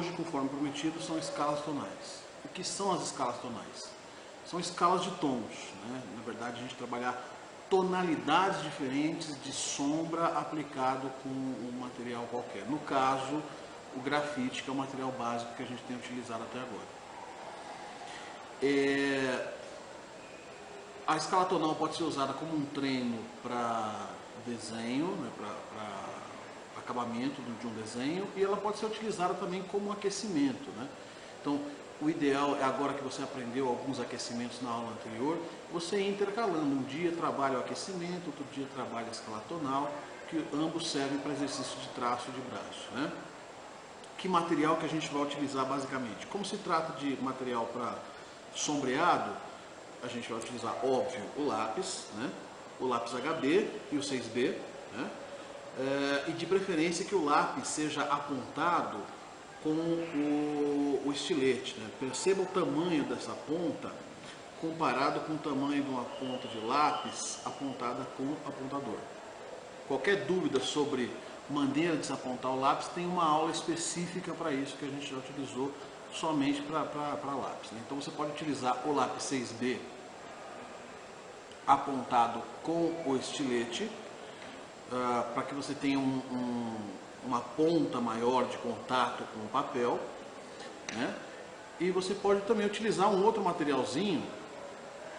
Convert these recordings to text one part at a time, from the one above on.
hoje, conforme prometido, são escalas tonais. O que são as escalas tonais? São escalas de tons, né? Na verdade, a gente trabalhar tonalidades diferentes de sombra aplicado com um material qualquer. No caso, o grafite, que é o material básico que a gente tem utilizado até agora. A escala tonal pode ser usada como um treino para desenho, né, para acabamento de um desenho, e ela pode ser utilizada também como aquecimento, né? Então, o ideal é, agora que você aprendeu alguns aquecimentos na aula anterior, você ir intercalando. Um dia trabalha o aquecimento, outro dia trabalha a escala tonal, que ambos servem para exercício de traço de braço, né? Que material que a gente vai utilizar basicamente? Como se trata de material para sombreado, a gente vai utilizar, óbvio, o lápis, né? O lápis HB e o 6B, né? E de preferência que o lápis seja apontado com o estilete, né? Perceba o tamanho dessa ponta comparado com o tamanho de uma ponta de lápis apontada com apontador. Qualquer dúvida sobre maneira de se apontar o lápis, tem uma aula específica para isso que a gente já utilizou somente para lápis, né? Então você pode utilizar o lápis 6B apontado com o estilete, para que você tenha uma ponta maior de contato com o papel, né? E você pode também utilizar um outro materialzinho,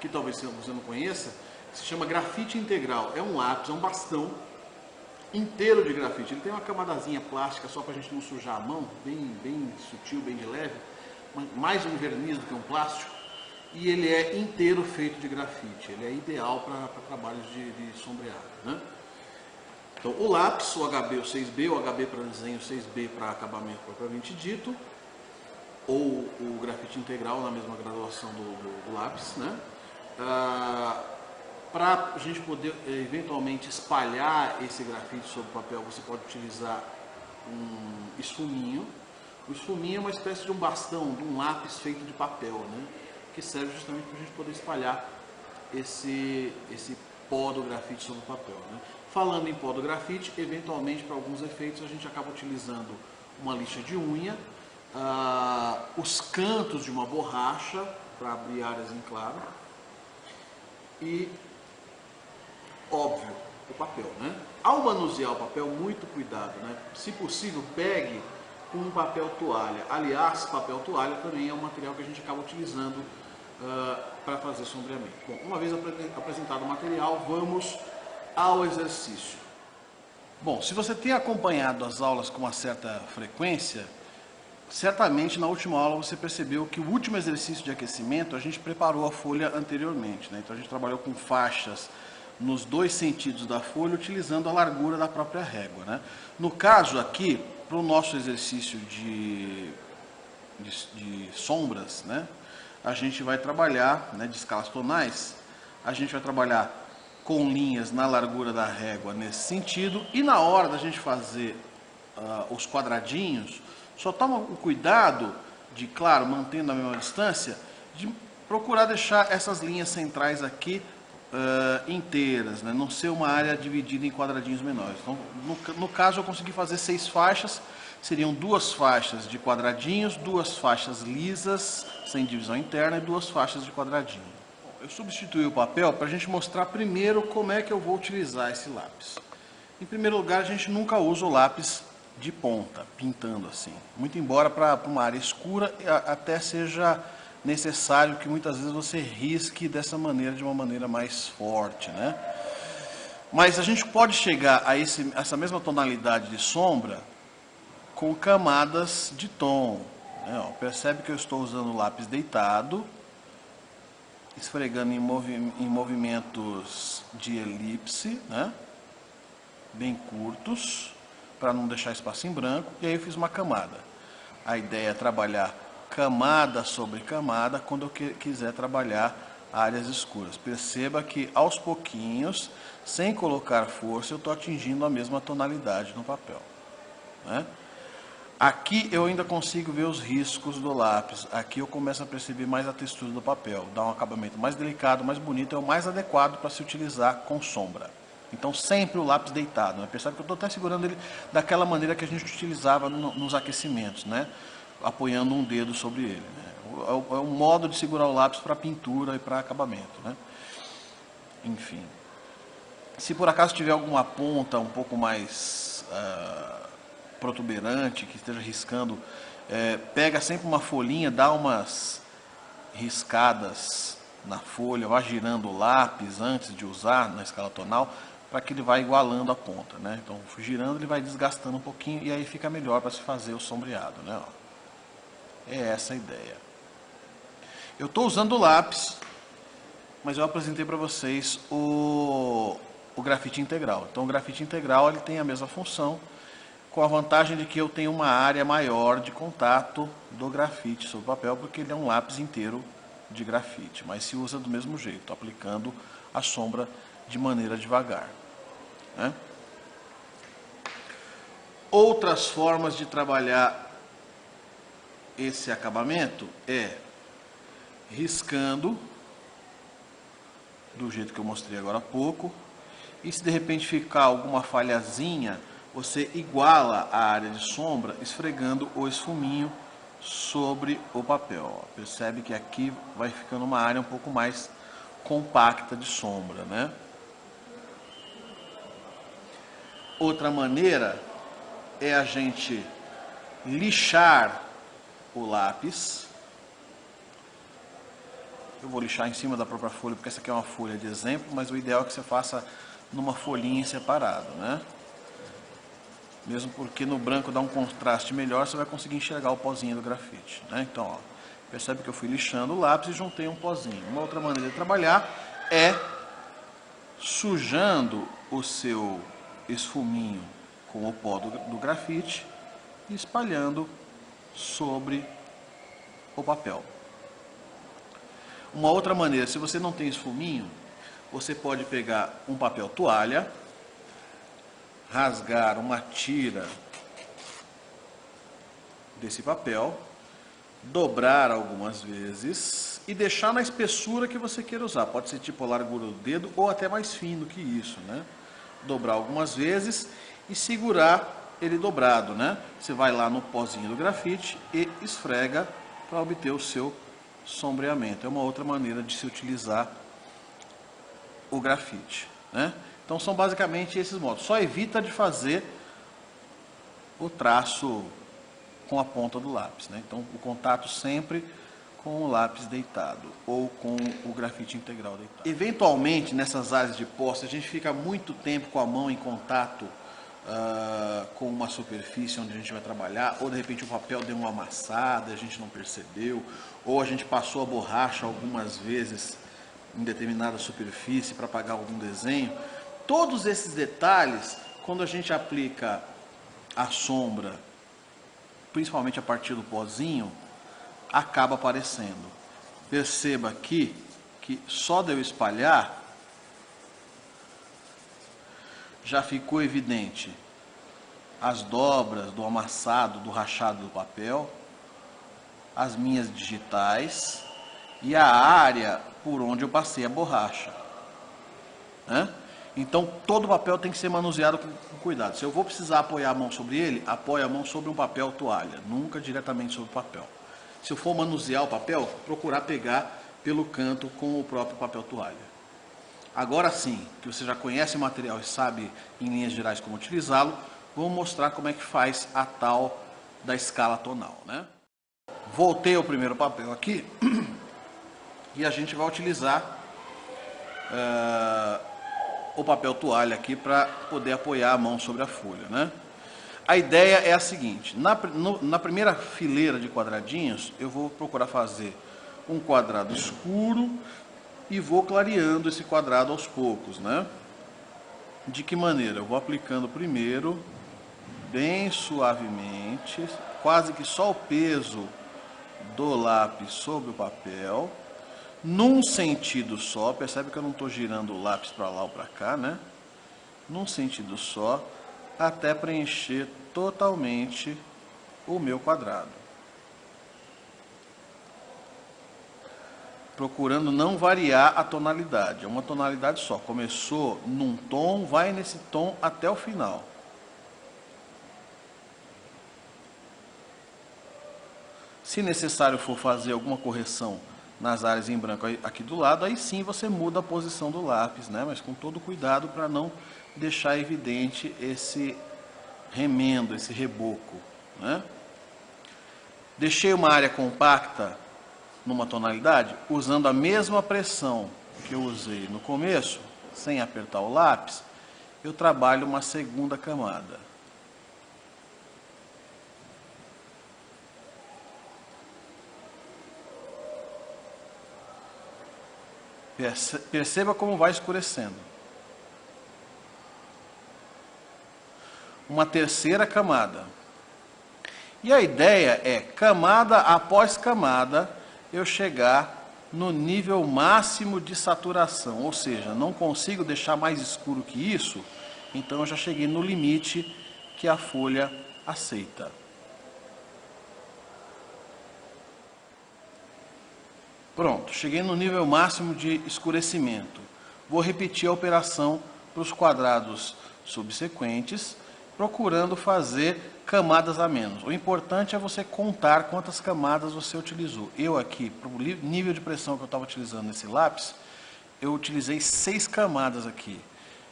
que talvez você não conheça, que se chama grafite integral. É um lápis, é um bastão inteiro de grafite. Ele tem uma camadazinha plástica só para a gente não sujar a mão, bem sutil, bem de leve, mais um verniz do que um plástico, e ele é inteiro feito de grafite. Ele é ideal para trabalhos de sombreado, né? Então, o lápis, o HB, o 6B, o HB para desenho, o 6B para acabamento propriamente dito, ou o grafite integral na mesma graduação do lápis, né? Para a gente poder eventualmente espalhar esse grafite sobre o papel, você pode utilizar um esfuminho. O esfuminho é uma espécie de um bastão, de um lápis feito de papel, né? Que serve justamente para a gente poder espalhar esse pó do grafite sobre o papel, né? Falando em pó do grafite, eventualmente para alguns efeitos a gente acaba utilizando uma lixa de unha, os cantos de uma borracha para abrir áreas em claro e, óbvio, o papel, né? Ao manusear o papel, muito cuidado, né? Se possível, pegue com um papel toalha. Aliás, papel toalha também é um material que a gente acaba utilizando para fazer sombreamento. Bom, uma vez apresentado o material, vamos ao exercício. Bom, se você tem acompanhado as aulas com uma certa frequência, certamente na última aula você percebeu que o último exercício de aquecimento a gente preparou a folha anteriormente, né? Então a gente trabalhou com faixas nos dois sentidos da folha, utilizando a largura da própria régua, né? No caso aqui, para o nosso exercício de sombras, né? A gente vai trabalhar, né, de escalas tonais, a gente vai trabalhar com linhas na largura da régua nesse sentido, e na hora da gente fazer os quadradinhos, só toma o cuidado de, claro, mantendo a mesma distância, de procurar deixar essas linhas centrais aqui inteiras, né? Não ser uma área dividida em quadradinhos menores. Então, no caso, eu consegui fazer 6 faixas, seriam 2 faixas de quadradinhos, 2 faixas lisas, sem divisão interna, e 2 faixas de quadradinho. Bom, eu substituí o papel para a gente mostrar primeiro como é que eu vou utilizar esse lápis. Em primeiro lugar, a gente nunca usa o lápis de ponta, pintando assim. Muito embora para uma área escura até seja necessário que muitas vezes você risque dessa maneira, de uma maneira mais forte, né? Mas a gente pode chegar a essa mesma tonalidade de sombra com camadas de tom, né? Ó, percebe que eu estou usando o lápis deitado, esfregando em movimentos de elipse, né? Bem curtos, para não deixar espaço em branco, e aí eu fiz uma camada. A ideia é trabalhar camada sobre camada quando eu quiser trabalhar áreas escuras. Perceba que aos pouquinhos, sem colocar força, eu estou atingindo a mesma tonalidade no papel, né? Aqui eu ainda consigo ver os riscos do lápis. Aqui eu começo a perceber mais a textura do papel. Dá um acabamento mais delicado, mais bonito, é o mais adequado para se utilizar com sombra. Então sempre o lápis deitado, né? Percebe que eu estou até segurando ele daquela maneira que a gente utilizava nos aquecimentos, né? apoiando um dedo sobre ele, né? É um modo de segurar o lápis para pintura e para acabamento, né? Enfim. Se por acaso tiver alguma ponta um pouco mais protuberante, que esteja riscando, pega sempre uma folhinha, dá umas riscadas na folha, vá girando o lápis antes de usar na escala tonal, para que ele vá igualando a ponta, né? Então, girando, ele vai desgastando um pouquinho e aí fica melhor para se fazer o sombreado, né? É essa a ideia. Eu estou usando o lápis, mas eu apresentei para vocês o grafite integral. Então, o grafite integral ele tem a mesma função, com a vantagem de que eu tenho uma área maior de contato do grafite sobre o papel, porque ele é um lápis inteiro de grafite, mas se usa do mesmo jeito, aplicando a sombra de maneira devagar, né? Outras formas de trabalhar esse acabamento é riscando, do jeito que eu mostrei agora há pouco, e se de repente ficar alguma falhazinha, você iguala a área de sombra esfregando o esfuminho sobre o papel. Percebe que aqui vai ficando uma área um pouco mais compacta de sombra, né? Outra maneira é a gente lixar o lápis. Eu vou lixar em cima da própria folha, porque essa aqui é uma folha de exemplo, mas o ideal é que você faça numa folhinha separada, né? Mesmo porque no branco dá um contraste melhor, você vai conseguir enxergar o pozinho do grafite, né? Então, ó, percebe que eu fui lixando o lápis e juntei um pozinho. Uma outra maneira de trabalhar é sujando o seu esfuminho com o pó do grafite e espalhando sobre o papel. Uma outra maneira, se você não tem esfuminho, você pode pegar um papel toalha, rasgar uma tira desse papel, dobrar algumas vezes e deixar na espessura que você queira usar. Pode ser tipo a largura do dedo ou até mais fino que isso, né? Dobrar algumas vezes e segurar ele dobrado, né? Você vai lá no pozinho do grafite e esfrega para obter o seu sombreamento. É uma outra maneira de se utilizar o grafite, né? Então são basicamente esses modos. Só evita de fazer o traço com a ponta do lápis, né? Então o contato sempre com o lápis deitado ou com o grafite integral deitado. Eventualmente nessas áreas de poste a gente fica muito tempo com a mão em contato com uma superfície onde a gente vai trabalhar, ou de repente o papel deu uma amassada, a gente não percebeu, ou a gente passou a borracha algumas vezes em determinada superfície para apagar algum desenho. Todos esses detalhes, quando a gente aplica a sombra, principalmente a partir do pozinho, acaba aparecendo. Perceba aqui que só de eu espalhar já ficou evidente as dobras do amassado, do rachado do papel, as minhas digitais e a área por onde eu passei a borracha, né? Então todo o papel tem que ser manuseado com cuidado. Se eu vou precisar apoiar a mão sobre ele, apoie a mão sobre um papel toalha, nunca diretamente sobre o papel. Se eu for manusear o papel, procurar pegar pelo canto com o próprio papel toalha. Agora sim, que você já conhece o material e sabe em linhas gerais como utilizá-lo, vou mostrar como é que faz a tal da escala tonal, né? Voltei ao primeiro papel aqui e a gente vai utilizar o papel toalha aqui para poder apoiar a mão sobre a folha, né? A ideia é a seguinte: na primeira fileira de quadradinhos, eu vou procurar fazer um quadrado escuro e vou clareando esse quadrado aos poucos, né? De que maneira? Eu vou aplicando primeiro, bem suavemente, quase que só o peso do lápis sobre o papel, num sentido só. Percebe que eu não estou girando o lápis para lá ou para cá, né? Num sentido só, até preencher totalmente o meu quadrado. Procurando não variar a tonalidade, é uma tonalidade só. Começou num tom, vai nesse tom até o final. Se necessário for fazer alguma correção nas áreas em branco aqui do lado, aí sim você muda a posição do lápis, né? Mas com todo cuidado para não deixar evidente esse remendo, esse reboco, né? Deixei uma área compacta numa tonalidade, usando a mesma pressão que eu usei no começo, sem apertar o lápis, eu trabalho uma segunda camada. Perceba como vai escurecendo. Uma terceira camada. E a ideia é, camada após camada, eu chegar no nível máximo de saturação. Ou seja, não consigo deixar mais escuro que isso, então eu já cheguei no limite que a folha aceita. Pronto, cheguei no nível máximo de escurecimento. Vou repetir a operação para os quadrados subsequentes, procurando fazer camadas a menos. O importante é você contar quantas camadas você utilizou. Eu aqui, para o nível de pressão que eu estava utilizando nesse lápis, eu utilizei 6 camadas aqui.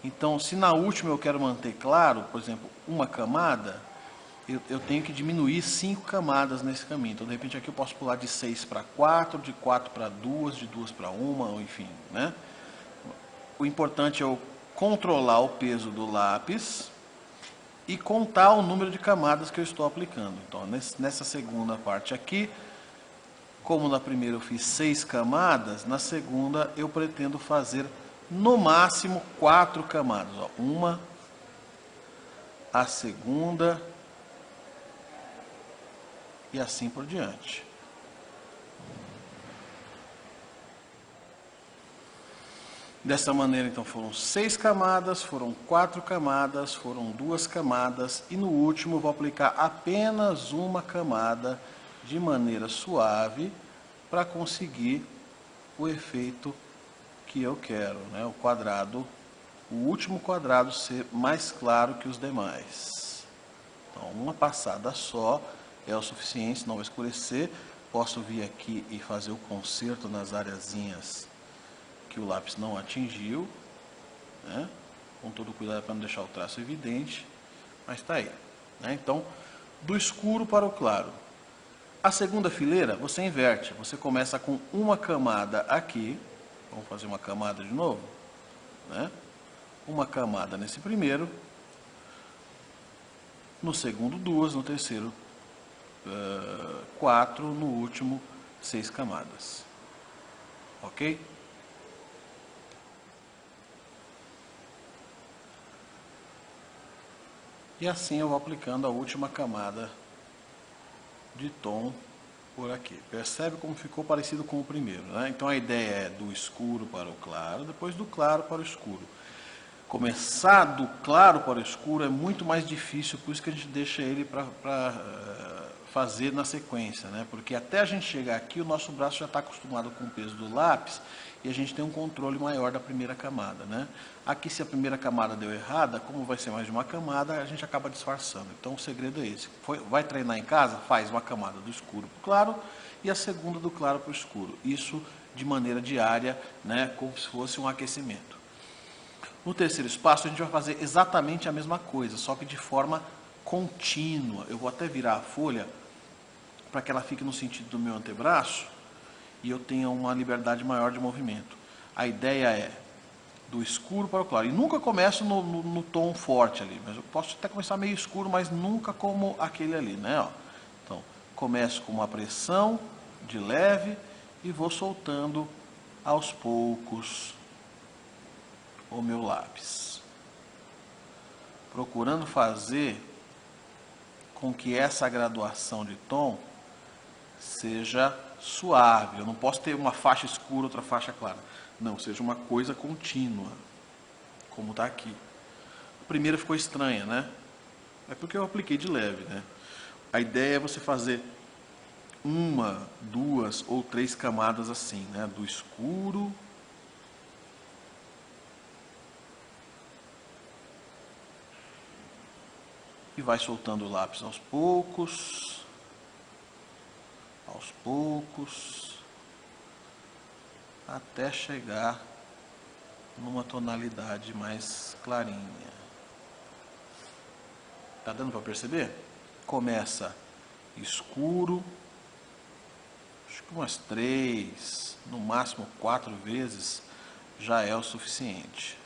Então, se na última eu quero manter claro, por exemplo, uma camada, eu tenho que diminuir 5 camadas nesse caminho. Então, de repente, aqui eu posso pular de 6 para 4, de 4 para 2, de 2 para 1, ou enfim, né? O importante é eu controlar o peso do lápis e contar o número de camadas que eu estou aplicando. Então, nessa segunda parte aqui, como na primeira eu fiz 6 camadas, na segunda eu pretendo fazer no máximo 4 camadas. Ó, uma, a segunda e assim por diante. Dessa maneira, então, foram 6 camadas, foram 4 camadas, foram 2 camadas e no último eu vou aplicar apenas uma camada de maneira suave para conseguir o efeito que eu quero, né? O quadrado, o último quadrado ser mais claro que os demais. Então, uma passada só é o suficiente, não vai escurecer. Posso vir aqui e fazer o conserto nas areazinhas que o lápis não atingiu, né? Com todo cuidado para não deixar o traço evidente, mas está aí, né? Então, do escuro para o claro. A segunda fileira você inverte, você começa com uma camada aqui, vamos fazer uma camada de novo, né? Uma camada nesse primeiro, no segundo 2, no terceiro 4, no último 6 camadas, ok? E assim eu vou aplicando a última camada de tom por aqui. Percebe como ficou parecido com o primeiro, né? Então a ideia é do escuro para o claro, depois do claro para o escuro. Começar do claro para o escuro é muito mais difícil, por isso que a gente deixa ele para fazer na sequência, né? Porque até a gente chegar aqui, o nosso braço já está acostumado com o peso do lápis e a gente tem um controle maior da primeira camada, né? Aqui, se a primeira camada deu errada, como vai ser mais de uma camada, a gente acaba disfarçando. Então, o segredo é esse. Vai treinar em casa? Faz uma camada do escuro para o claro e a segunda do claro para o escuro. Isso de maneira diária, né? Como se fosse um aquecimento. No terceiro espaço, a gente vai fazer exatamente a mesma coisa, só que de forma contínua. Eu vou até virar a folha para que ela fique no sentido do meu antebraço e eu tenha uma liberdade maior de movimento. A ideia é do escuro para o claro. E nunca começo no tom forte ali, mas eu posso até começar meio escuro, mas nunca como aquele ali, né? Ó. Então, começo com uma pressão de leve e vou soltando aos poucos o meu lápis, procurando fazer com que essa graduação de tom seja suave. Eu não posso ter uma faixa escura, outra faixa clara. Não, seja uma coisa contínua, como está aqui. A primeira ficou estranha, né? É porque eu apliquei de leve, né? A ideia é você fazer uma, 2 ou 3 camadas assim, né? Do escuro e vai soltando o lápis aos poucos, aos poucos, até chegar numa tonalidade mais clarinha. Tá dando para perceber? Começa escuro, acho que umas 3, no máximo 4 vezes já é o suficiente.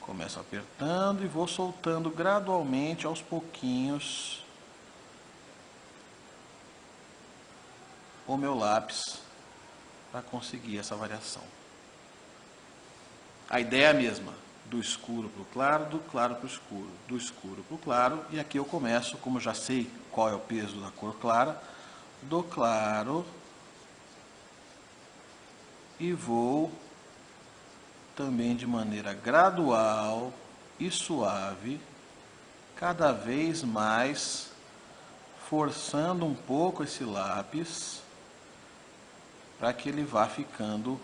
Começo apertando e vou soltando gradualmente, aos pouquinhos, o meu lápis para conseguir essa variação. A ideia é a mesma, do escuro para o claro, do claro para o escuro, do escuro para o claro, e aqui eu começo, como já sei qual é o peso da cor clara, do claro e vou também de maneira gradual e suave, cada vez mais forçando um pouco esse lápis para que ele vá ficando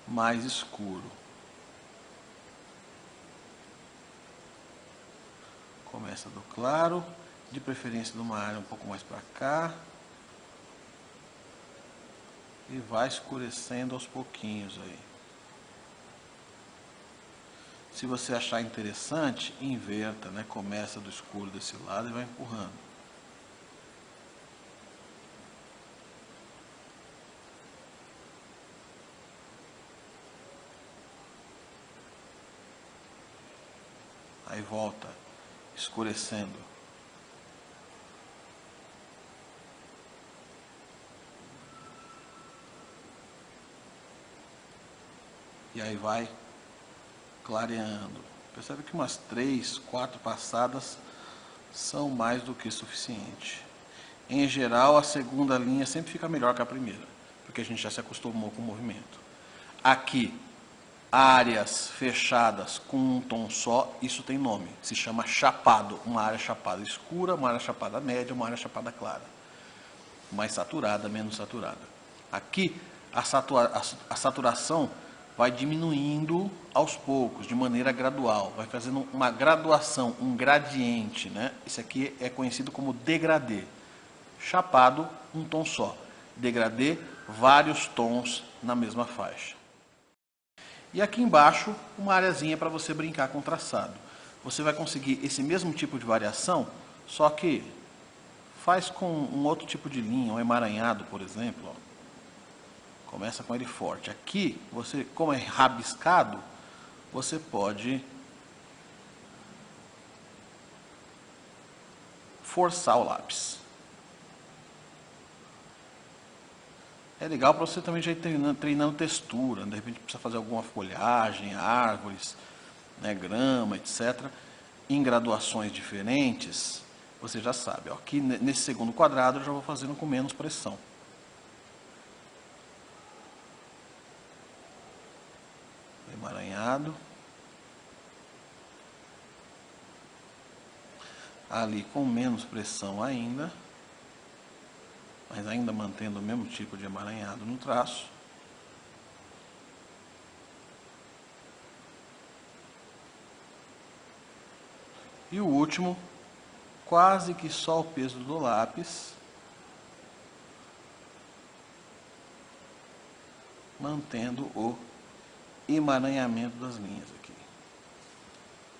mais escuro. Começa do claro, de preferência de uma área um pouco mais para cá, e vai escurecendo aos pouquinhos aí. Se você achar interessante, inverta, né? Começa do escuro desse lado e vai empurrando. Aí volta, escurecendo. E aí vai clareando. Percebe que umas 3, 4 passadas são mais do que suficiente. Em geral, a segunda linha sempre fica melhor que a primeira, porque a gente já se acostumou com o movimento. Aqui, áreas fechadas com um tom só, isso tem nome, se chama chapado. Uma área chapada escura, uma área chapada média, uma área chapada clara. Mais saturada, menos saturada. Aqui, a saturação vai diminuindo aos poucos, de maneira gradual, vai fazendo uma graduação, um gradiente, né? Esse aqui é conhecido como degradê. Chapado, um tom só. Degradê, vários tons na mesma faixa. E aqui embaixo, uma areazinha para você brincar com o traçado. Você vai conseguir esse mesmo tipo de variação, só que faz com um outro tipo de linha, um emaranhado, por exemplo. Ó. Começa com ele forte. Aqui, você, como é rabiscado, você pode forçar o lápis. É legal para você também já ir treinando textura. De repente precisa fazer alguma folhagem, árvores, né, grama, etc. Em graduações diferentes, você já sabe. Ó, aqui nesse segundo quadrado eu já vou fazendo com menos pressão. Emaranhado. Ali com menos pressão ainda. Mas ainda mantendo o mesmo tipo de emaranhado no traço. E o último, quase que só o peso do lápis, mantendo o emaranhamento das linhas aqui.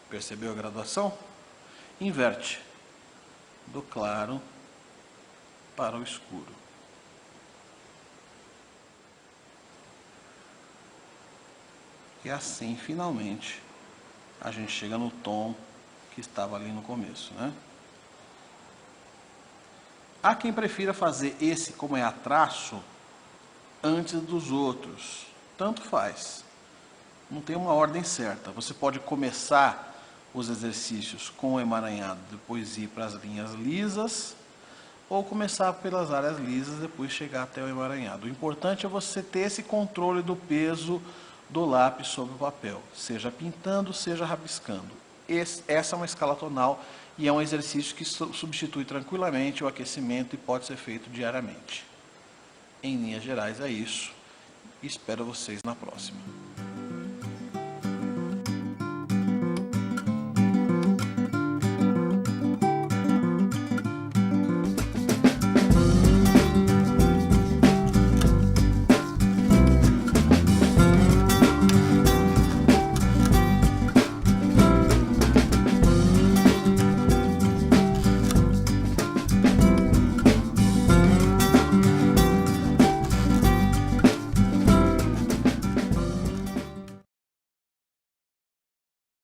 Percebeu a graduação? Inverte do claro para o escuro. E assim, finalmente, a gente chega no tom que estava ali no começo, né? Há quem prefira fazer esse, como é a traço, antes dos outros. Tanto faz. Não tem uma ordem certa. Você pode começar os exercícios com o emaranhado, depois ir para as linhas lisas, ou começar pelas áreas lisas, depois chegar até o emaranhado. O importante é você ter esse controle do peso do lápis sobre o papel, seja pintando, seja rabiscando. Essa é uma escala tonal e é um exercício que substitui tranquilamente o aquecimento e pode ser feito diariamente. Em linhas gerais é isso. Espero vocês na próxima.